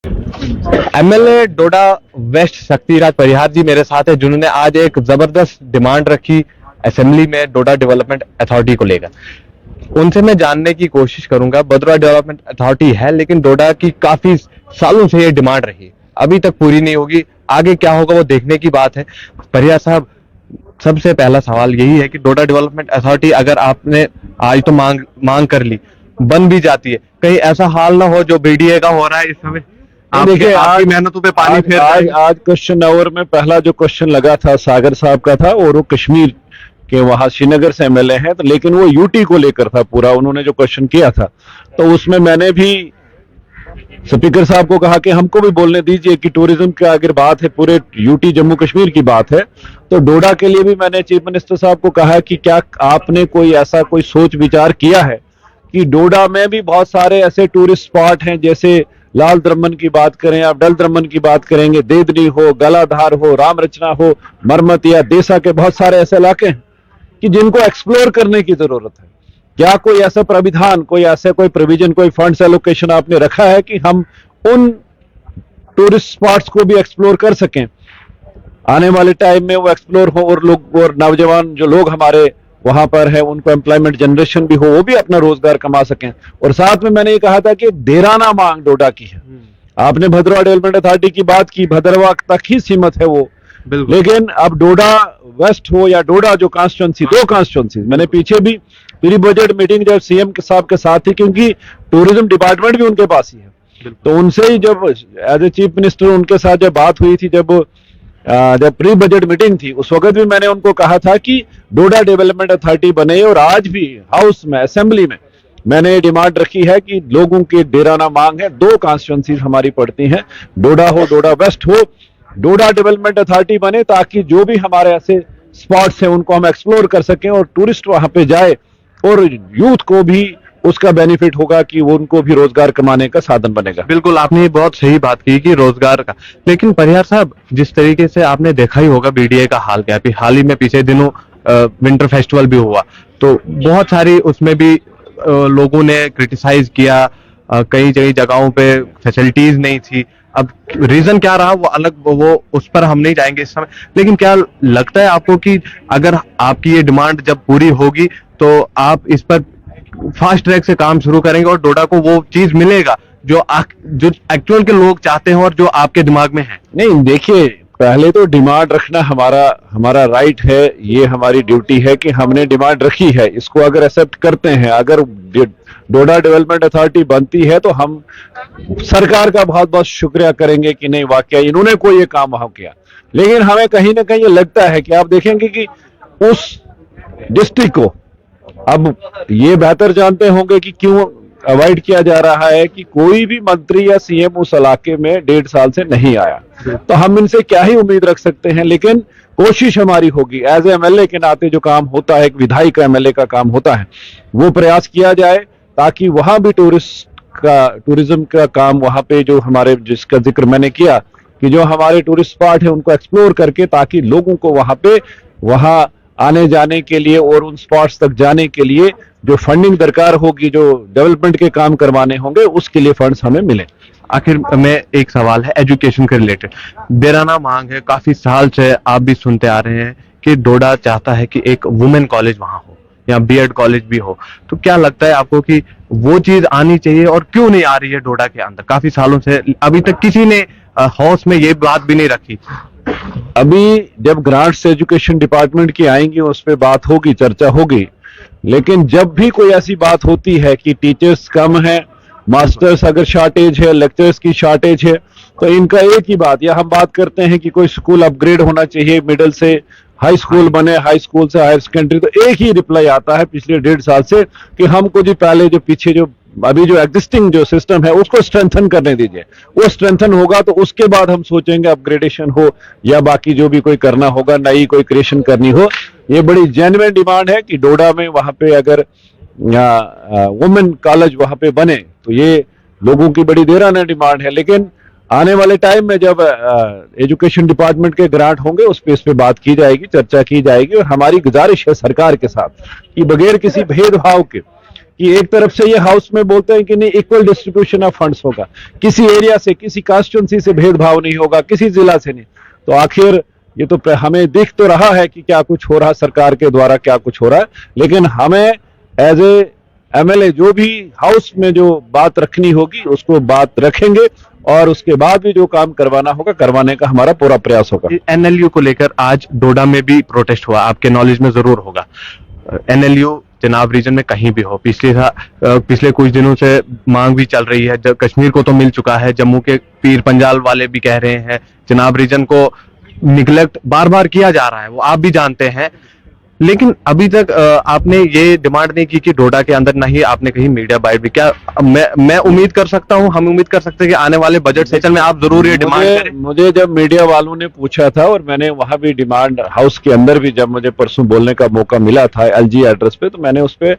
MLA डोडा waste Shaktiraj परिहार जी मेरे साथ है, जिन्होंने आज एक जबरदस्त डिमांड रखी असेंबली में डोडा डेवलपमेंट अथॉरिटी को लेकर। उनसे मैं जानने की कोशिश करूंगा। भद्रवाह डेवलपमेंट अथॉरिटी है, लेकिन डोडा की काफी सालों से ये डिमांड रही, अभी तक पूरी नहीं होगी। आगे क्या होगा वो देखने की बात है। परिहार साहब, सबसे पहला सवाल यही है कि डोडा डेवलपमेंट अथॉरिटी अगर आपने आज तो मांग कर ली, बन भी जाती है, कहीं ऐसा हाल ना हो जो बीडीए का हो रहा है इस समय, देखिए आपकी मेहनतों पे पानी फेर आज आज क्वेश्चन आवर में पहला जो क्वेश्चन लगा था सागर साहब का था, और वो कश्मीर के वहां श्रीनगर से एमएलए हैं, तो लेकिन वो यूटी को लेकर था पूरा, उन्होंने जो क्वेश्चन किया था। तो उसमें मैंने भी स्पीकर साहब को कहा कि हमको भी बोलने दीजिए कि टूरिज्म की अगर बात है, पूरे यूटी जम्मू कश्मीर की बात है, तो डोडा के लिए भी मैंने चीफ मिनिस्टर साहब को कहा कि क्या आपने कोई ऐसा कोई सोच विचार किया है कि डोडा में भी बहुत सारे ऐसे टूरिस्ट स्पॉट हैं, जैसे लाल द्रमन की बात करें, आप डल द्रमन की बात करेंगे, देदनी हो, गलाधार हो, राम रचना हो, मरमत या देसा के बहुत सारे ऐसे इलाके हैं कि जिनको एक्सप्लोर करने की जरूरत है। क्या कोई ऐसा प्राविधान, कोई ऐसा कोई प्रोविजन, कोई फंड्स एलोकेशन आपने रखा है कि हम उन टूरिस्ट स्पॉट्स को भी एक्सप्लोर कर सकें, आने वाले टाइम में वो एक्सप्लोर हो, और लोग और नौजवान जो लोग हमारे वहां पर है उनको एम्प्लॉयमेंट जनरेशन भी हो, वो भी अपना रोजगार कमा सकें। और साथ में मैंने ये कहा था कि डेराना मांग डोडा की है। आपने भद्रवाह डेवलपमेंट अथॉरिटी की बात की, भद्रवाह तक ही सीमित है वो, लेकिन अब डोडा वेस्ट हो या डोडा जो कॉन्स्टिट्यूंसी, दो कॉन्स्टिट्यूंसी मैंने पीछे भी प्री बजट मीटिंग जब सीएम के साहब के साथ थी, क्योंकि टूरिज्म डिपार्टमेंट भी उनके पास ही है, तो उनसे ही जब एज ए चीफ मिनिस्टर उनके साथ जब बात हुई थी, जब प्री बजट मीटिंग थी, उस वक्त भी मैंने उनको कहा था कि डोडा डेवलपमेंट अथॉरिटी बने। और आज भी हाउस में, असेंबली में मैंने डिमांड रखी है कि लोगों की डेराना मांग है, दो कॉन्स्टिट्यूंसीज हमारी पड़ती हैं, डोडा हो, डोडा वेस्ट हो, डोडा डेवलपमेंट अथॉरिटी बने, ताकि जो भी हमारे ऐसे स्पॉट्स हैं उनको हम एक्सप्लोर कर सकें और टूरिस्ट वहां पे जाए, और यूथ को भी उसका बेनिफिट होगा कि वो उनको भी रोजगार कमाने का साधन बनेगा। बिल्कुल, आपने बहुत सही बात की कि रोजगार का। लेकिन परिहार साहब, जिस तरीके से आपने देखा ही होगा बीडीए का हाल क्या है, हाल ही में पिछले दिनों विंटर फेस्टिवल भी हुआ, तो बहुत सारी उसमें भी लोगों ने क्रिटिसाइज किया, कई कई जगहों पे फैसिलिटीज नहीं थी। अब रीजन क्या रहा वो अलग, वो उस पर हम नहीं जाएंगे इस समय। लेकिन क्या लगता है आपको कि अगर आपकी ये डिमांड जब पूरी होगी तो आप इस पर फास्ट ट्रैक से काम शुरू करेंगे और डोडा को वो चीज मिलेगा जो जो एक्चुअल के लोग चाहते हैं और जो आपके दिमाग में है? नहीं, देखिए, पहले तो डिमांड रखना हमारा राइट है, ये हमारी ड्यूटी है कि हमने डिमांड रखी है, इसको अगर एक्सेप्ट करते हैं, अगर डोडा डेवलपमेंट अथॉरिटी बनती है तो हम सरकार का बहुत बहुत शुक्रिया करेंगे कि नहीं, वाकई इन्होंने कोई ये काम वहां किया। लेकिन हमें कहीं ना कहीं ये लगता है कि आप देखेंगे कि उस डिस्ट्रिक्ट को, अब ये बेहतर जानते होंगे कि क्यों अवॉइड किया जा रहा है कि कोई भी मंत्री या सीएम उस इलाके में 1.5 साल से नहीं आया, तो हम इनसे क्या ही उम्मीद रख सकते हैं। लेकिन कोशिश हमारी होगी, एज ए एमएलए के नाते जो काम होता है, एक विधायक का एमएलए का काम होता है, वो प्रयास किया जाए ताकि वहां भी टूरिज्म का काम, वहां पे जो हमारे, जिसका जिक्र मैंने किया कि जो हमारे टूरिस्ट स्पॉट है उनको एक्सप्लोर करके, ताकि लोगों को वहां पे वहां आने जाने के लिए और उन स्पॉट्स तक जाने के लिए जो फंडिंग दरकार होगी, जो डेवलपमेंट के काम करवाने होंगे, उसके लिए फंड्स हमें मिले। आखिर में एक सवाल है एजुकेशन के रिलेटेड। डेराना मांग है, काफी साल से आप भी सुनते आ रहे हैं कि डोडा चाहता है कि एक वुमेन कॉलेज वहां हो या बीएड कॉलेज भी हो, तो क्या लगता है आपको कि वो चीज आनी चाहिए और क्यों नहीं आ रही है डोडा के अंदर? काफी सालों से अभी तक किसी ने हाउस में ये बात भी नहीं रखी। अभी जब ग्रांट्स एजुकेशन डिपार्टमेंट की आएंगी उस पर बात होगी, चर्चा होगी, लेकिन जब भी कोई ऐसी बात होती है कि टीचर्स कम है, मास्टर्स अगर शॉर्टेज है, लेक्चर्स की शॉर्टेज है, तो इनका एक ही बात, या हम बात करते हैं कि कोई स्कूल अपग्रेड होना चाहिए, मिडिल से हाई स्कूल बने, हाई स्कूल से हायर सेकेंडरी, तो एक ही रिप्लाई आता है पिछले 1.5 साल से कि हमको जी पहले जो पीछे जो अभी जो एग्जिस्टिंग जो सिस्टम है उसको स्ट्रेंथन करने दीजिए, वो स्ट्रेंथन होगा तो उसके बाद हम सोचेंगे अपग्रेडेशन हो या बाकी जो भी कोई करना होगा, नई कोई क्रिएशन करनी हो। ये बड़ी जेन्युइन डिमांड है कि डोडा में वहां पे अगर वुमेन कॉलेज वहां पे बने, तो ये लोगों की बड़ी देराना डिमांड है। लेकिन आने वाले टाइम में जब एजुकेशन डिपार्टमेंट के ग्रांट होंगे उस पे बात की जाएगी, चर्चा की जाएगी, और हमारी गुजारिश है सरकार के साथ कि बगैर किसी भेदभाव के कि एक तरफ से ये हाउस में बोलते हैं कि नहीं इक्वल डिस्ट्रीब्यूशन ऑफ फंड्स होगा, किसी एरिया से किसी कॉन्स्टिट्यूंसी से भेदभाव नहीं होगा, किसी जिला से नहीं। तो आखिर ये तो हमें दिख तो रहा है कि क्या कुछ हो रहा है, सरकार के द्वारा क्या कुछ हो रहा है, लेकिन हमें एज ए एमएलए जो भी हाउस में जो बात रखनी होगी उसको बात रखेंगे और उसके बाद भी जो काम करवाना होगा करवाने का हमारा पूरा प्रयास होगा। एनएलयू को लेकर आज डोडा में भी प्रोटेस्ट हुआ, आपके नॉलेज में जरूर होगा। एनएलयू चेनाब रीजन में कहीं भी हो, पिछले कुछ दिनों से मांग भी चल रही है। जब कश्मीर को तो मिल चुका है, जम्मू के पीर पंजाल वाले भी कह रहे हैं, चेनाब रीजन को निगलेक्ट बार बार किया जा रहा है, वो आप भी जानते हैं। लेकिन अभी तक आपने ये डिमांड नहीं की कि डोडा के अंदर, नहीं आपने कहीं मीडिया बाइट भी। क्या मैं उम्मीद कर सकता हूं, हम उम्मीद कर सकते हैं कि आने वाले बजट सेशन में आप जरूर ये डिमांड करें? मुझे जब मीडिया वालों ने पूछा था और मैंने वहां भी डिमांड हाउस के अंदर भी जब मुझे परसों बोलने का मौका मिला था एलजी एड्रेस पे, तो मैंने उस पे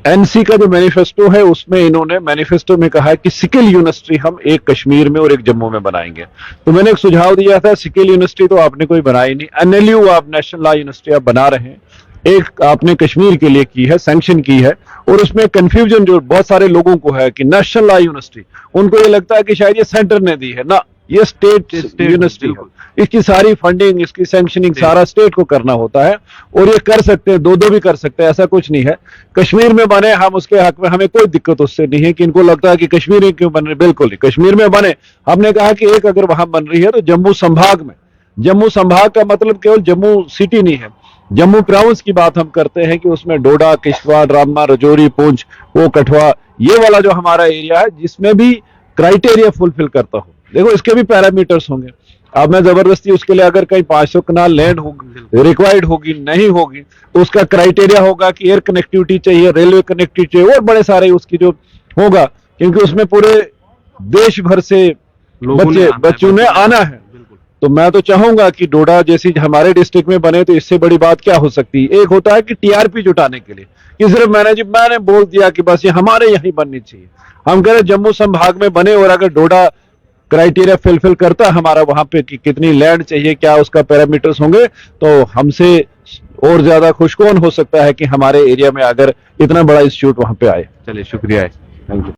एनसी का जो मैनिफेस्टो है उसमें इन्होंने मैनिफेस्टो में कहा है कि सिकिल यूनिवर्सिटी हम एक कश्मीर में और एक जम्मू में बनाएंगे। तो मैंने एक सुझाव दिया था, सिकिल यूनिवर्सिटी तो आपने कोई बनाई नहीं, एनएलयू आप नेशनल लॉ यूनिवर्सिटी आप बना रहे हैं, एक आपने कश्मीर के लिए की है, सैंक्शन की है, और उसमें कंफ्यूजन जो बहुत सारे लोगों को है कि नेशनल लॉ यूनिवर्सिटी, उनको ये लगता है कि शायद ये सेंटर ने दी है ना, ये स्टेट यूनिवर्सिटी है, इसकी सारी फंडिंग इसकी सैंक्शनिंग सारा स्टेट को करना होता है और ये कर सकते हैं, दो भी कर सकते हैं, ऐसा कुछ नहीं है। कश्मीर में बने हम उसके हक में, हमें कोई दिक्कत उससे नहीं है कि इनको लगता है कि कश्मीर में क्यों बन रही, बिल्कुल नहीं, कश्मीर में बने। हमने कहा कि एक अगर वहां बन रही है तो जम्मू संभाग में, जम्मू संभाग का मतलब केवल जम्मू सिटी नहीं है, जम्मू प्रोविंस की बात हम करते हैं कि उसमें डोडा, किश्तवाड़, रामबन, राजौरी, पुंछ, वो कठुआ, ये वाला जो हमारा एरिया है जिसमें भी क्राइटेरिया फुलफिल करता हो। देखो इसके भी पैरामीटर्स होंगे, अब मैं जबरदस्ती उसके लिए अगर कहीं 500 कनाल लैंड होगी रिक्वायर्ड होगी नहीं होगी तो उसका क्राइटेरिया होगा कि एयर कनेक्टिविटी चाहिए, रेलवे कनेक्टिविटी चाहिए और बड़े सारे उसकी जो होगा, क्योंकि उसमें पूरे देश भर से बच्चों ने आना है। तो मैं तो चाहूंगा कि डोडा जैसी हमारे डिस्ट्रिक्ट में बने तो इससे बड़ी बात क्या हो सकती है। एक होता है कि टीआरपी जुटाने के लिए कि सिर्फ मैंने बोल दिया कि बस ये हमारे यहीं बननी चाहिए, हम कह रहे जम्मू संभाग में बने और अगर डोडा क्राइटेरिया फुलफिल करता हमारा वहां पे कि कितनी लैंड चाहिए, क्या उसका पैरामीटर्स होंगे, तो हमसे और ज्यादा खुश कौन हो सकता है कि हमारे एरिया में अगर इतना बड़ा इंस्टीट्यूट वहां पे आए। चलिए शुक्रिया, थैंक यू।